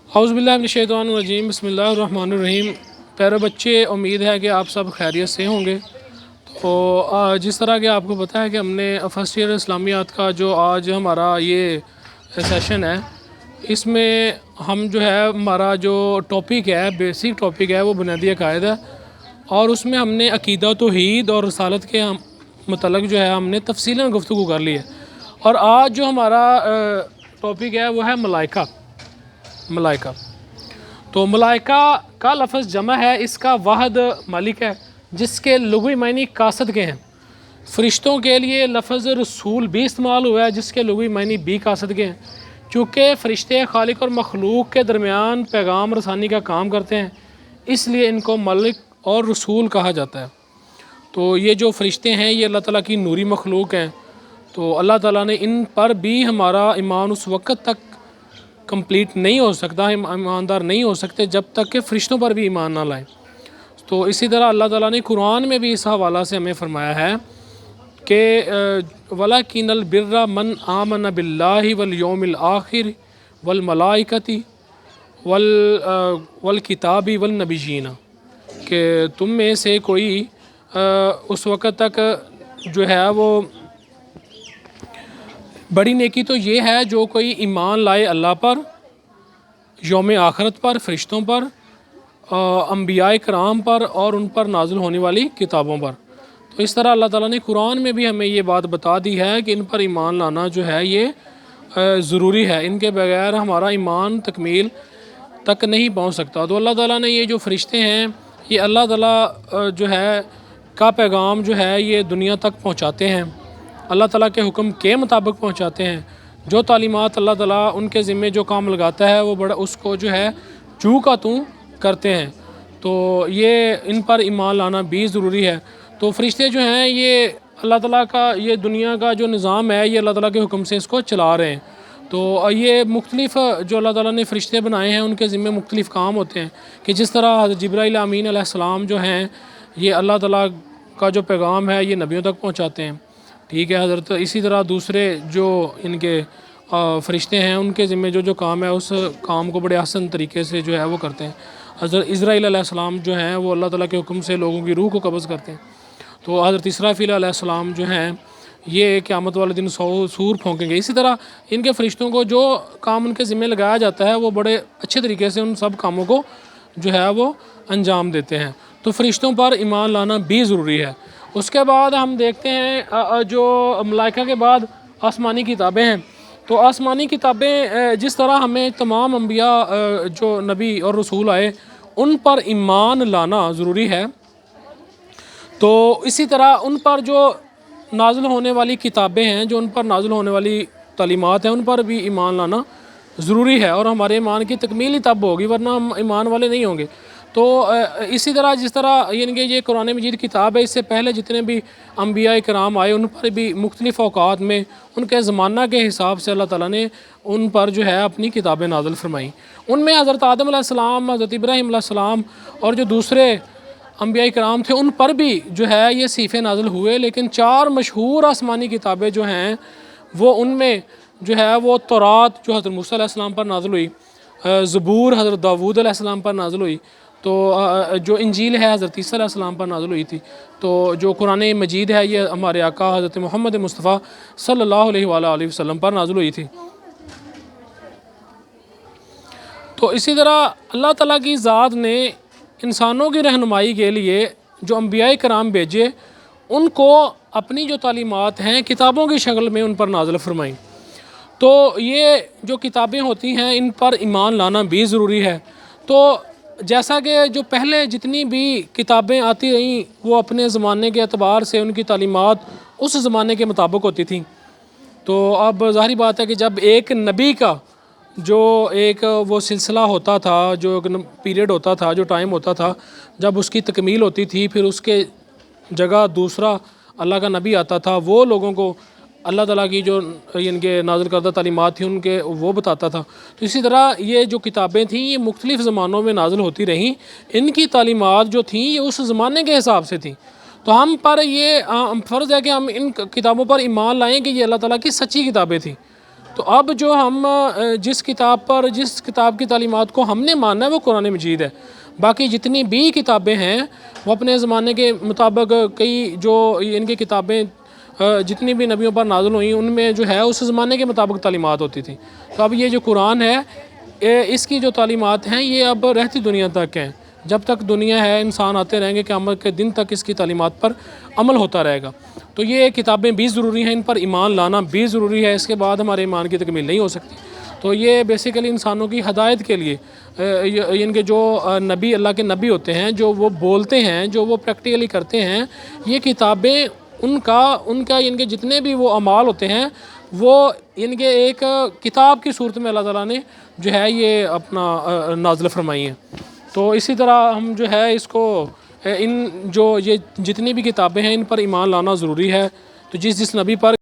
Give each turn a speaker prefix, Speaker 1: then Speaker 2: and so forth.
Speaker 1: اعوذ باللہ من الشیطان الرجیم بسم اللہ الرحمن الرحیم۔ پیارے بچے، امید ہے کہ آپ سب خیریت سے ہوں گے۔ تو جس طرح کہ آپ کو پتہ ہے کہ ہم نے فرسٹ ایئر اسلامیات کا جو آج ہمارا یہ سیشن ہے، اس میں ہم جو ہے ہمارا جو ٹاپک ہے، بیسک ٹاپک ہے، وہ بنیادی عقائد ہے، اور اس میں ہم نے عقیدہ توحید اور رسالت کے متعلق جو ہے ہم نے تفصیلاً گفتگو کر لی ہے۔ اور آج جو ہمارا ٹاپک ہے وہ ہے ملائکہ۔ تو ملائکہ کا لفظ جمع ہے، اس کا واحد مالک ہے، جس کے لغوی معنی کاسد کے ہیں۔ فرشتوں کے لیے لفظ رسول بھی استعمال ہوا ہے، جس کے لغوی معنی بھی کاسد کے ہیں۔ چونکہ فرشتے خالق اور مخلوق کے درمیان پیغام رسانی کا کام کرتے ہیں، اس لیے ان کو ملک اور رسول کہا جاتا ہے۔ تو یہ جو فرشتے ہیں یہ اللہ تعالیٰ کی نوری مخلوق ہیں، تو اللہ تعالیٰ نے ان پر بھی ہمارا ایمان اس وقت تک کمپلیٹ نہیں ہو سکتا، ہم ایماندار نہیں ہو سکتے جب تک کہ فرشتوں پر بھی ایمان نہ لائیں۔ تو اسی طرح اللہ تعالیٰ نے قرآن میں بھی اس حوالہ سے ہمیں فرمایا ہے کہ وَلَكِنَّ الْبِرَّ مَنْ آمَنَ بِاللَّهِ وَالْيَوْمِ الْآخِرِ وَالْمَلَائِكَةِ وَالْكِتَابِ وَالنَّبِيِّينَ، کہ تم میں سے کوئی اس وقت تک جو ہے وہ بڑی نیکی تو یہ ہے جو کوئی ایمان لائے اللہ پر، یوم آخرت پر، فرشتوں پر، انبیاء کرام پر اور ان پر نازل ہونے والی کتابوں پر۔ تو اس طرح اللہ تعالیٰ نے قرآن میں بھی ہمیں یہ بات بتا دی ہے کہ ان پر ایمان لانا جو ہے یہ ضروری ہے، ان کے بغیر ہمارا ایمان تکمیل تک نہیں پہنچ سکتا۔ تو اللہ تعالیٰ نے یہ جو فرشتے ہیں یہ اللہ تعالیٰ جو ہے کا پیغام جو ہے یہ دنیا تک پہنچاتے ہیں، اللہ تعالیٰ کے حکم کے مطابق پہنچاتے ہیں۔ جو تعلیمات اللہ تعالیٰ ان کے ذمے جو کام لگاتا ہے وہ بڑا اس کو جو ہے چوں کا توں کرتے ہیں۔ تو یہ ان پر ایمان لانا بھی ضروری ہے۔ تو فرشتے جو ہیں یہ اللہ تعالیٰ کا یہ دنیا کا جو نظام ہے یہ اللہ تعالیٰ کے حکم سے اس کو چلا رہے ہیں۔ تو یہ مختلف جو اللہ تعالیٰ نے فرشتے بنائے ہیں ان کے ذمے مختلف کام ہوتے ہیں، کہ جس طرح حضرت جبرائیل امین علیہ السلام جو ہیں یہ اللہ تعالیٰ کا جو پیغام ہے یہ نبیوں تک پہنچاتے ہیں، ٹھیک ہے حضرت۔ اسی طرح دوسرے جو ان کے فرشتے ہیں ان کے ذمے جو کام ہے اس کام کو بڑے آسان طریقے سے جو ہے وہ کرتے ہیں۔ حضرت اسرائیل علیہ السلام جو ہیں وہ اللہ تعالیٰ کے حکم سے لوگوں کی روح کو قبض کرتے ہیں۔ تو حضرت اسرافیل علیہ السلام جو ہیں یہ قیامت والے دن سور پھونکیں گے۔ اسی طرح ان کے فرشتوں کو جو کام ان کے ذمے لگایا جاتا ہے وہ بڑے اچھے طریقے سے ان سب کاموں کو جو ہے وہ انجام دیتے ہیں۔ تو فرشتوں پر ایمان لانا بھی ضروری ہے۔ اس کے بعد ہم دیکھتے ہیں جو ملائکہ کے بعد آسمانی کتابیں ہیں۔ تو آسمانی کتابیں جس طرح ہمیں تمام انبیاء جو نبی اور رسول آئے ان پر ایمان لانا ضروری ہے، تو اسی طرح ان پر جو نازل ہونے والی کتابیں ہیں، جو ان پر نازل ہونے والی تعلیمات ہیں، ان پر بھی ایمان لانا ضروری ہے، اور ہمارے ایمان کی تکمیل ہی تب ہوگی ورنہ ہم ایمان والے نہیں ہوں گے۔ تو اسی طرح جس طرح یعنی کہ یہ قرآن مجید کتاب ہے، اس سے پہلے جتنے بھی انبیاء کرام آئے ان پر بھی مختلف اوقات میں ان کے زمانہ کے حساب سے اللہ تعالیٰ نے ان پر جو ہے اپنی کتابیں نازل فرمائیں۔ ان میں حضرت آدم علیہ السلام، حضرت ابراہیم علیہ السلام اور جو دوسرے انبیاء کرام تھے ان پر بھی جو ہے یہ صحیفے نازل ہوئے، لیکن 4 مشہور آسمانی کتابیں جو ہیں وہ ان میں جو ہے وہ تورات جو حضرت موسیٰ علیہ السلام پر نازل ہوئی، زبور حضرت داود علیہ السلام پر نازل ہوئی، تو جو انجیل ہے حضرت عیسیٰ علیہ السلام پر نازل ہوئی تھی، تو جو قرآن مجید ہے یہ ہمارے آقا حضرت محمد مصطفیٰ صلی اللہ علیہ وآلہ وسلم پر نازل ہوئی تھی۔ تو اسی طرح اللہ تعالیٰ کی ذات نے انسانوں کی رہنمائی کے لیے جو انبیاء کرام بھیجے ان کو اپنی جو تعلیمات ہیں کتابوں کی شکل میں ان پر نازل فرمائیں۔ تو یہ جو کتابیں ہوتی ہیں ان پر ایمان لانا بھی ضروری ہے۔ تو جیسا کہ جو پہلے جتنی بھی کتابیں آتی رہیں وہ اپنے زمانے کے اعتبار سے ان کی تعلیمات اس زمانے کے مطابق ہوتی تھیں، تو اب ظاہری بات ہے کہ جب ایک نبی کا جو ایک وہ سلسلہ ہوتا تھا، جو پیریڈ ہوتا تھا، جو ٹائم ہوتا تھا، جب اس کی تکمیل ہوتی تھی پھر اس کے جگہ دوسرا اللہ کا نبی آتا تھا، وہ لوگوں کو اللہ تعالیٰ کی جو ان کے نازل کردہ تعلیمات تھیں ان کے وہ بتاتا تھا۔ تو اسی طرح یہ جو کتابیں تھیں یہ مختلف زمانوں میں نازل ہوتی رہیں، ان کی تعلیمات جو تھیں یہ اس زمانے کے حساب سے تھیں۔ تو ہم پر یہ فرض ہے کہ ہم ان کتابوں پر ایمان لائیں کہ یہ اللہ تعالیٰ کی سچی کتابیں تھیں۔ تو اب جو ہم جس کتاب کی تعلیمات کو ہم نے ماننا ہے وہ قرآن مجید ہے. باقی جتنی بھی کتابیں ہیں وہ اپنے زمانے کے مطابق کئی جو ان کی کتابیں جتنی بھی نبیوں پر نازل ہوئیں ان میں جو ہے اس زمانے کے مطابق تعلیمات ہوتی تھیں. تو اب یہ جو قرآن ہے اس کی جو تعلیمات ہیں یہ اب رہتی دنیا تک ہیں. جب تک دنیا ہے انسان آتے رہیں گے، قیامت کے دن تک اس کی تعلیمات پر عمل ہوتا رہے گا. تو یہ کتابیں بھی ضروری ہیں، ان پر ایمان لانا بھی ضروری ہے. اس کے بعد ہمارے ایمان کی تکمیل نہیں ہو سکتی. تو یہ بیسیکلی انسانوں کی ہدایت کے لیے ان کے جو نبی اللہ کے نبی ہوتے ہیں، جو وہ بولتے ہیں، جو وہ پریکٹیکلی کرتے ہیں، یہ کتابیں ان کا ان کے جتنے بھی وہ اعمال ہوتے ہیں وہ ان کے ایک کتاب کی صورت میں اللہ تعالیٰ نے جو ہے یہ اپنا نازل فرمائی ہیں. تو اسی طرح ہم جو ہے اس کو ان جو یہ جتنی بھی کتابیں ہیں ان پر ایمان لانا ضروری ہے. تو جس نبی پر